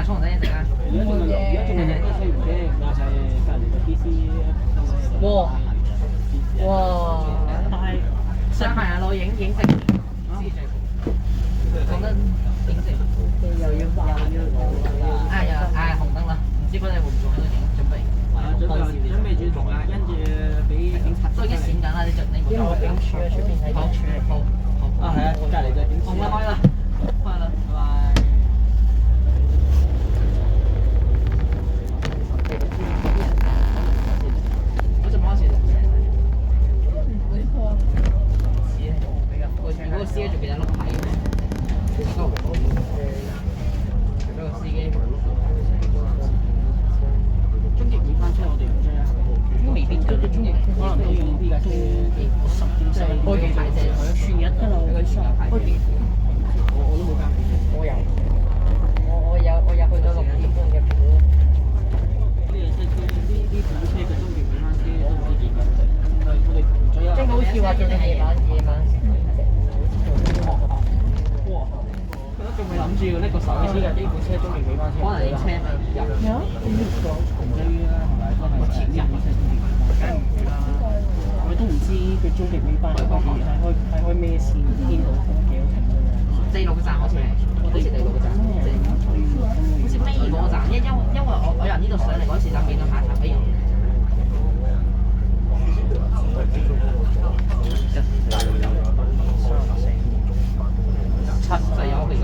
衝等一陣間。而家仲係收唔嘅，壓晒隔離個 PC。哇！哇！但係上行下路影食，講得影食。又要紅燈啦，唔知佢哋會唔會喺度影準備？準備轉紅啦，跟住俾警察。都已經閃緊啦，你因為我警署喺出邊睇警署。好。啊係啊，隔離就警署。紅啦，開啦，開啦，拜拜。我隻貓先。嗰個司機仲記得碌牌嘅。終極尾班車我哋唔追啊，都未必嘅，終極可能都要呢架車10.4開幾排啫，全日一路開幾。我都冇交。我有去到6點半嘅票。呢架車呢款車嘅終極尾班車都唔知幾緊，我哋唔追啊。即係好似話叫你夜晚。哇！佢都仲未諗住要拎個手機嘅呢款車終極尾班車。可能你車咪入。咩啊？點知講？追啦，係咪真係？我前日本車終極尾班，梗係唔會啦。我都唔知佢終極尾班係開咩線，天道風幾好停㗎喎。第6個站好似係，好似第6個站，好似尾2個站，因為我由呢度上嚟嗰時就見到下頭飛人。7就有佢而家。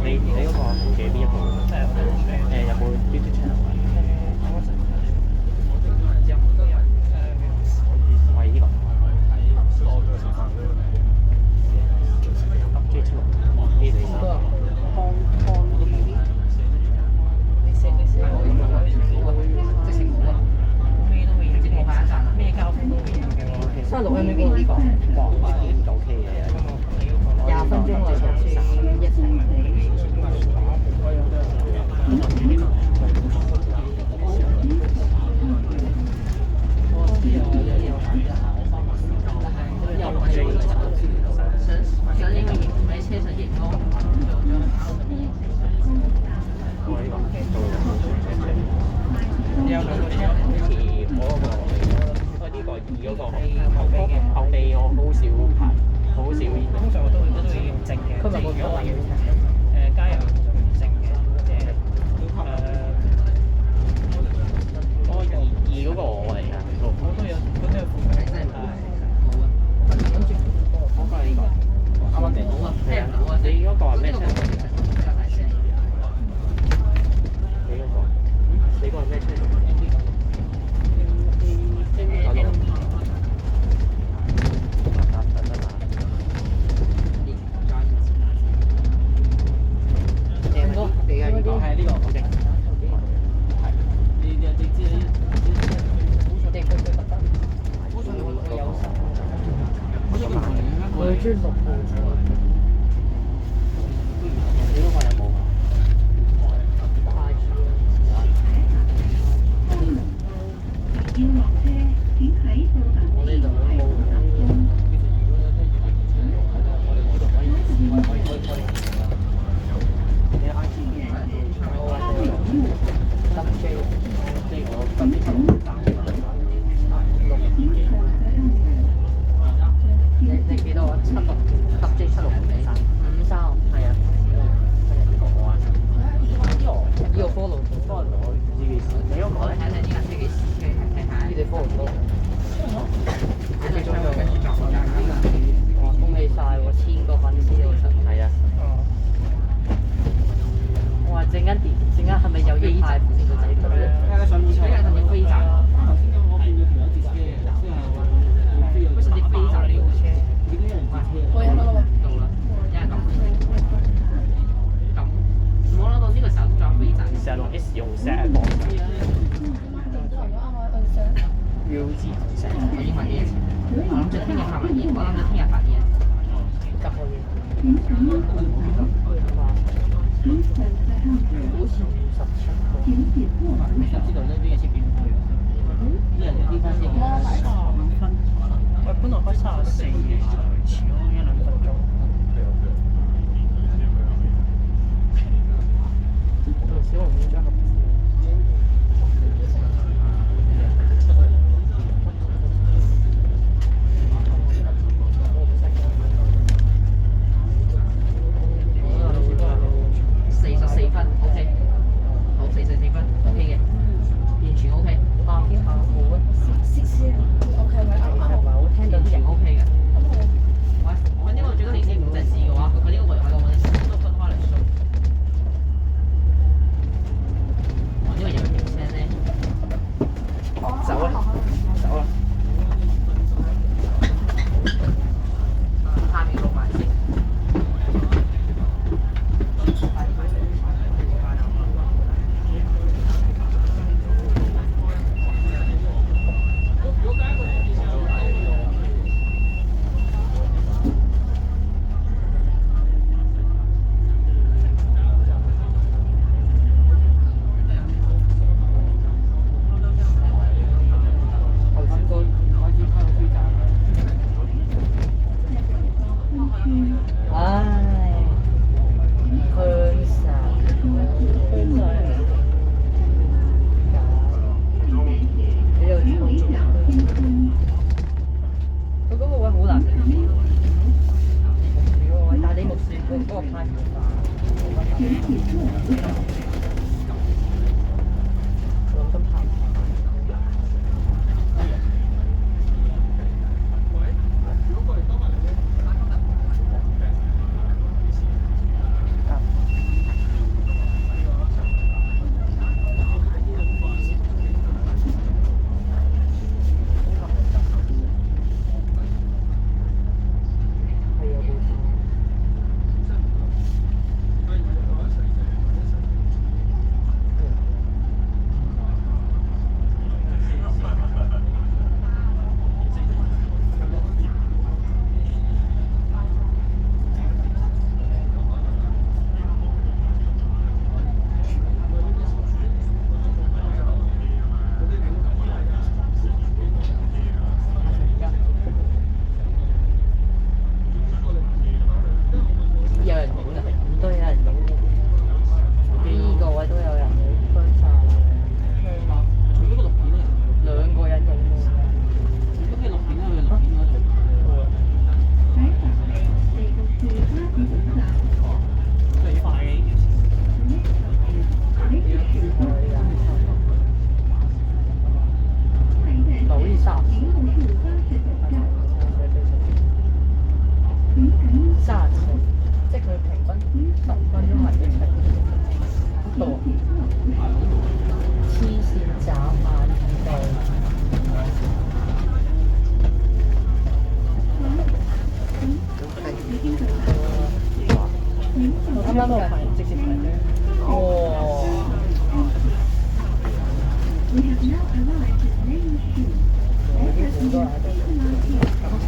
你嗰個嘅邊一部？有冇 YouTube channel？喂，呢個。36 Mbps 呢個9K 嘅，20分鐘內就一齊。想影咪影，唔喺車上影咯。有兩個車，好似我嗰個，呢個2嗰個後備我好少排，好少。通常我都會用正嘅。佢咪冇咗話要加油就唔正嘅，即係2嗰個我嚟㗎，我都有副駕駛，真係冇啊。跟住嗰個係呢個，啱啱定好啊，係啊，你嗰個係咩車？你嗰個係咩車？本來開34嘅，遲咗1-2分鐘。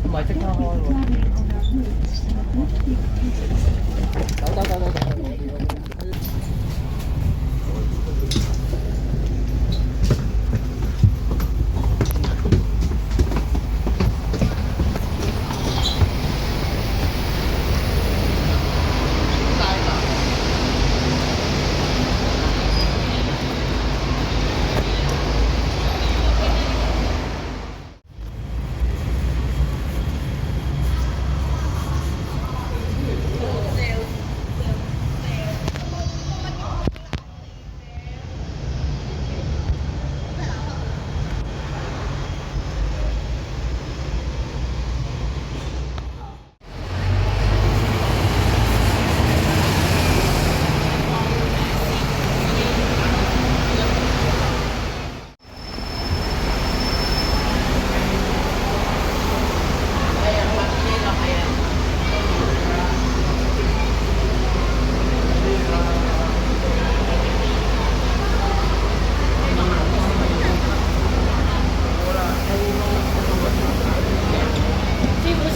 唔係即刻開喎。走。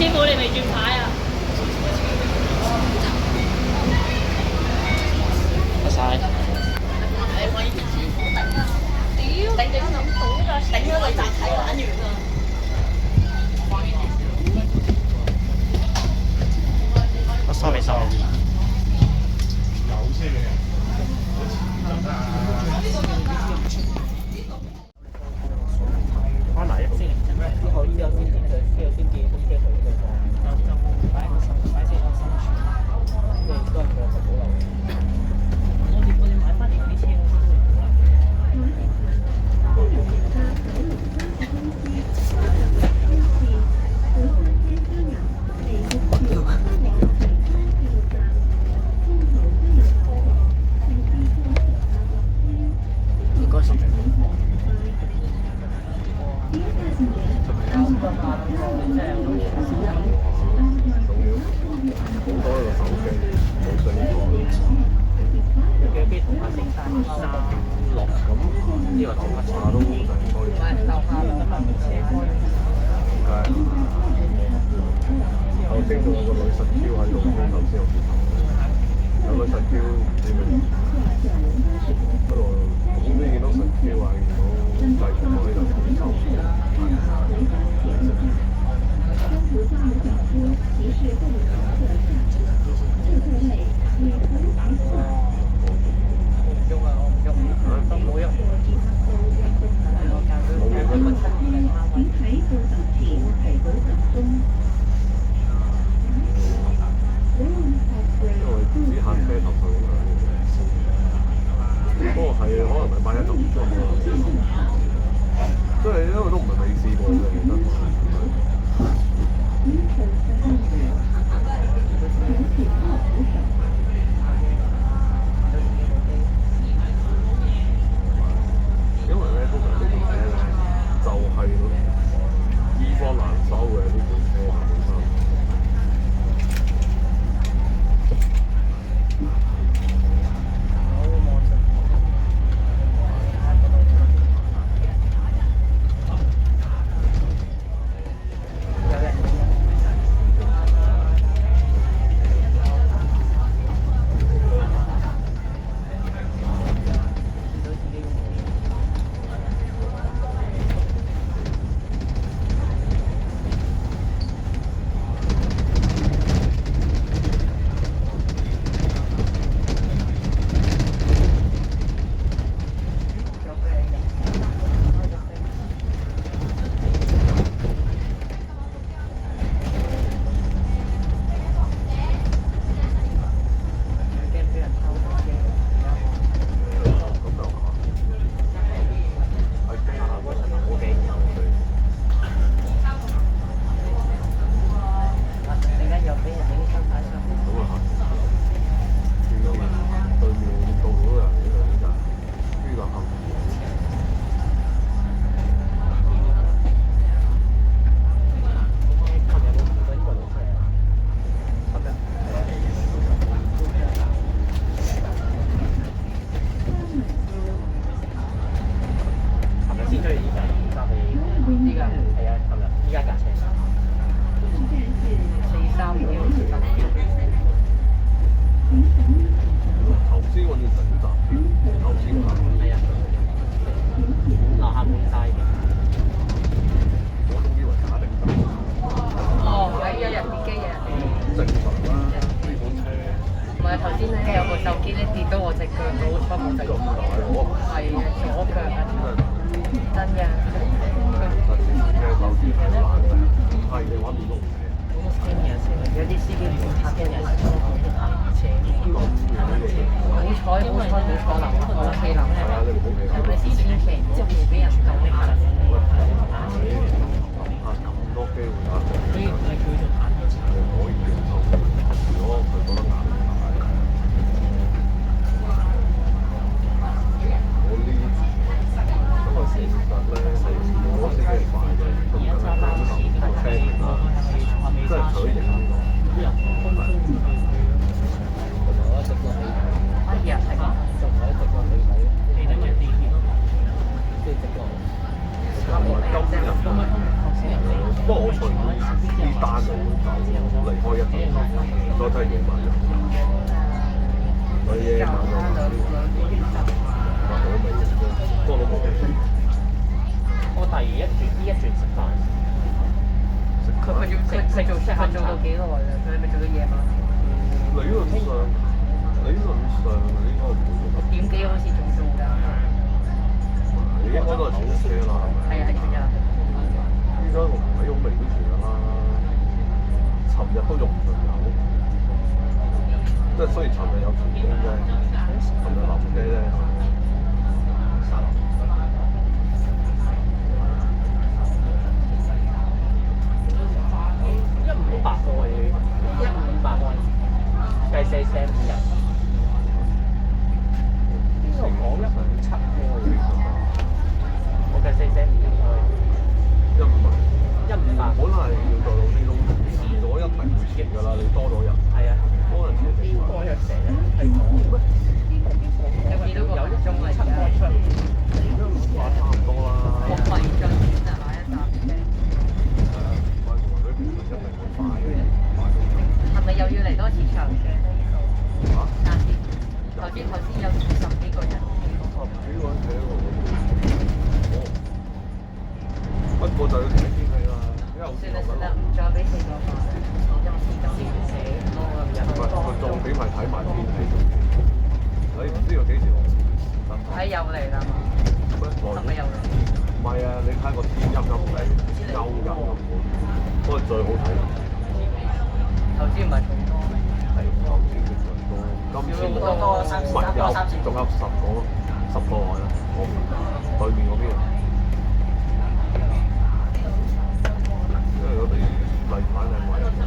師傅，你未轉牌啊？得晒。屌！頂住諗到㗎，頂咗個集體玩完啦。我收未收？翻嚟先，之後之後先寄封車佢嗰個，就擺先個心存，即係都係佢保留。我哋買翻嚟嗰啲車都會保留。應該10名。嘅機同埋食山落咁，呢個頭髮茶都上開。唔係樓下兩蚊車開。點解？頭先仲有個女實嬌喺度，頭先我見到有個實嬌，你咪嗰度總之見到實嬌啊，見到制服嗰啲就好臭。不過係可能禮拜一就唔做啦。依家揸你呢個係啊，琴日依家架車。43秒10。頭先我要整集添，頭先係啊，樓下滿晒嘅。我仲以為假定集，哦，係有人跌機嘅。正常啦，呢款車唔係頭先咧有部手機咧跌到我隻腳好出冇隻腳。咁大鑊，係左腳啊，真嘅。特別嘅手指係難嘅，唔係嘅話面都唔平。有啲司機唔拍嘅人斜好彩冇錯樓我企樓係啊，你唔好企係咪先千祈之後會俾人救的神？咁多機會啊！所以係叫做眼前。係可以接受嘅，如果佢覺得壓力大。我呢因為事實咧係我司機係快嘅，咁佢係講頭個車啦，即係取型呢個。哎呀，係嘛？今日不過我隨呢單就會走，離開一陣，再睇夜晚就。我夜晚就我未食啫，不過都冇食。我第一轉呢一轉食飯，佢咪佢做到幾耐啊？佢係咪做到夜晚？理論上應該唔會做得。點幾好似仲做㗎？你應該都係全日車啦，係咪？係啊，係全日。依家我唔喺好明都全日啦，尋日都用唔盡油，即係雖然尋日有全工啫，尋日臨車啫。158個158個，計4聲5日。邊個講157個？我計4聲5日158。本來要做到呢種遲咗一定會遲㗎啦，你多咗人。係啊，多人遲定我又成日係講咩？有幾多個人鐘嚟㗎？話差唔多啦。我費盡錢啊，買一架車。快同埋佢其實一定會快嘅，快到係咪又要嚟多次長嘅？嚇！下次頭先有20幾個人。幾個人車喎？哦，不過就要睇天氣啦，因為好似算啦算啦，唔再俾4個吧。唔係，佢重點係睇埋天氣。你唔知道幾時落雨，睇又嚟啦，係咪又嚟？唔係啊，你睇個天陰陰地，幽陰陰地，嗰個最好睇。頭先唔係重多。係頭先嘅最多，今次唔係有仲有10個位啦，我對面嗰邊。因為我哋例牌靚位啊嘛。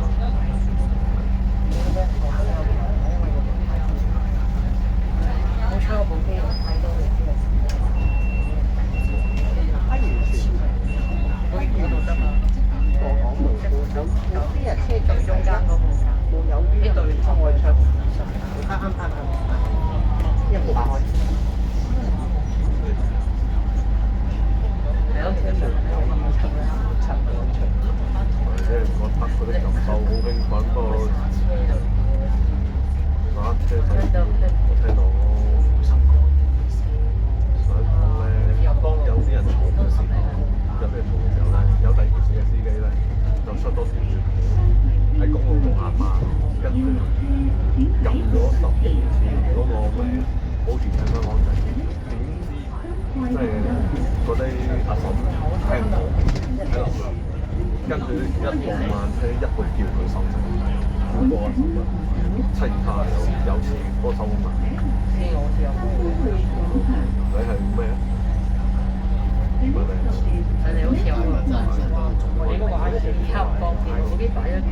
好彩我部機太多嘅。可以見到得嘛？有啲人車最中間嗰部呢對窗外窗，啱，一部打開。你屋企門即係覺得嗰啲感受好興奮，不過打車仔我聽到想講咧，當有啲人嘈嘅時候，有啲人嘈嘅時候咧，有第二線嘅司機咧就出多條短片喺公路度壓慢，跟住撳咗12次嗰個咩保持喺香港仔，點知即係嗰啲阿嬸聽到喺樓上。跟住一部慢車一步叫佢收成，嗰個阿嬸啊，七二卡有錢，嗰個收工慢。呢個好似有你係咩啊？唔係你好似有你嗰個 I 差唔多，自己擺咗幾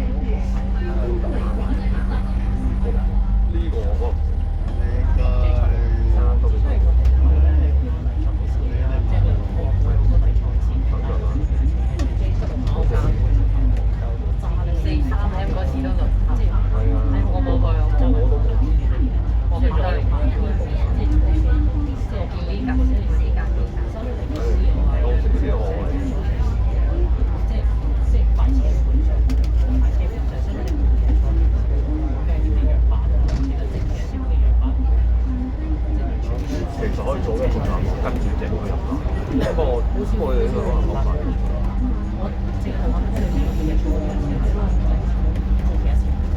呢個我覺得43M 嗰時都輪下，係啊，我冇去，我都冇。我去咗嚟。我見呢架，呢架。當時不過你應該可能落快。我淨係諗緊你嘅嘢做嘅時候，做幾多錢就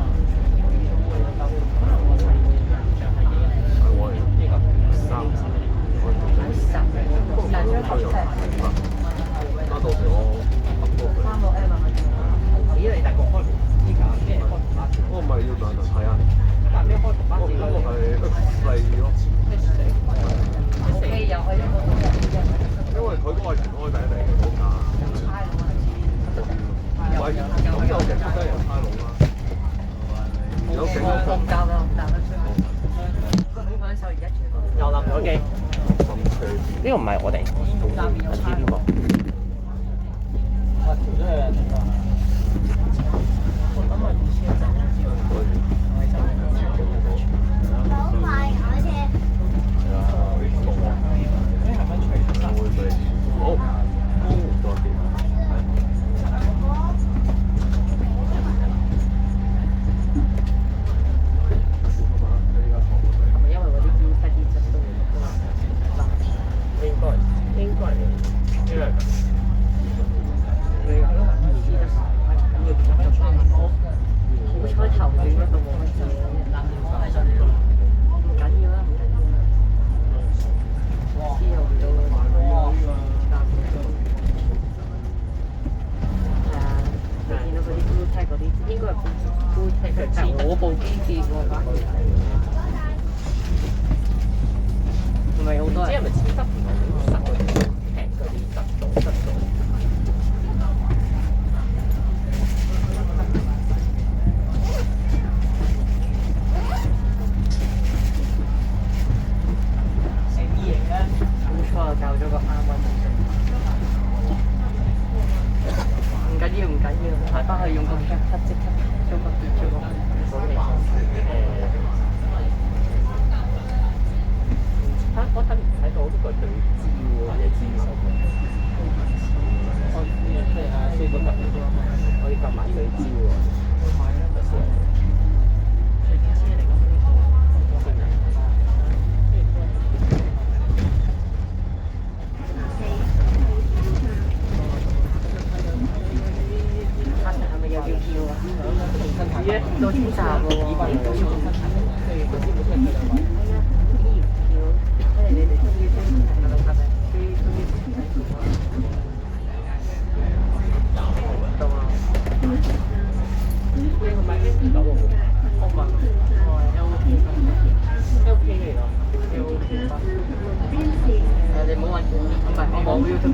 可能我睇會印象係幾係我係呢個三，我係做緊三張合適。咁到時我合過佢。咦？你大個開依家咩開巴士？我唔係要兩輪，係啊。但係咩開巴士？我嗰個係細咯。因為佢嗰個係前開第一嚟嘅嗰架。唔係，咁有其實都係有差佬啦。有幾個唔得啦，唔得啦，又冧咗機。呢個唔係我哋，唔知邊個。我調咗去人哋我諗我以前就我部機見過反而係咪好多人？係咪黐得唔係好實嗰啲平嗰啲質素？成啲型咧，冇錯，教咗個啱溫度。唔緊要，唔緊要，買翻去用個即刻做個結咗個我睇唔睇到呢個對焦喎，你知手我即係啊，四個特別多，我要夾埋對焦喎。係咪又要跳啊？到天站喎。你唔好揾，唔係我冇要做。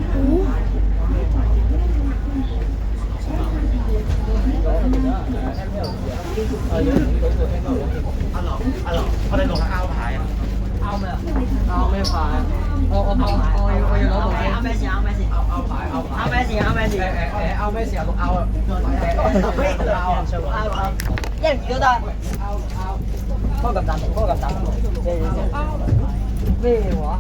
我哋錄拗牌啊！拗咩啊？拗咩牌啊？我要攞部機。拗咩事？拗咩事？拗牌，拗牌。拗咩事？拗咩事？拗咩事啊？錄拗啊！拗，一人都得。拗，幫我撳暫停，幫我撳暫停。咩話？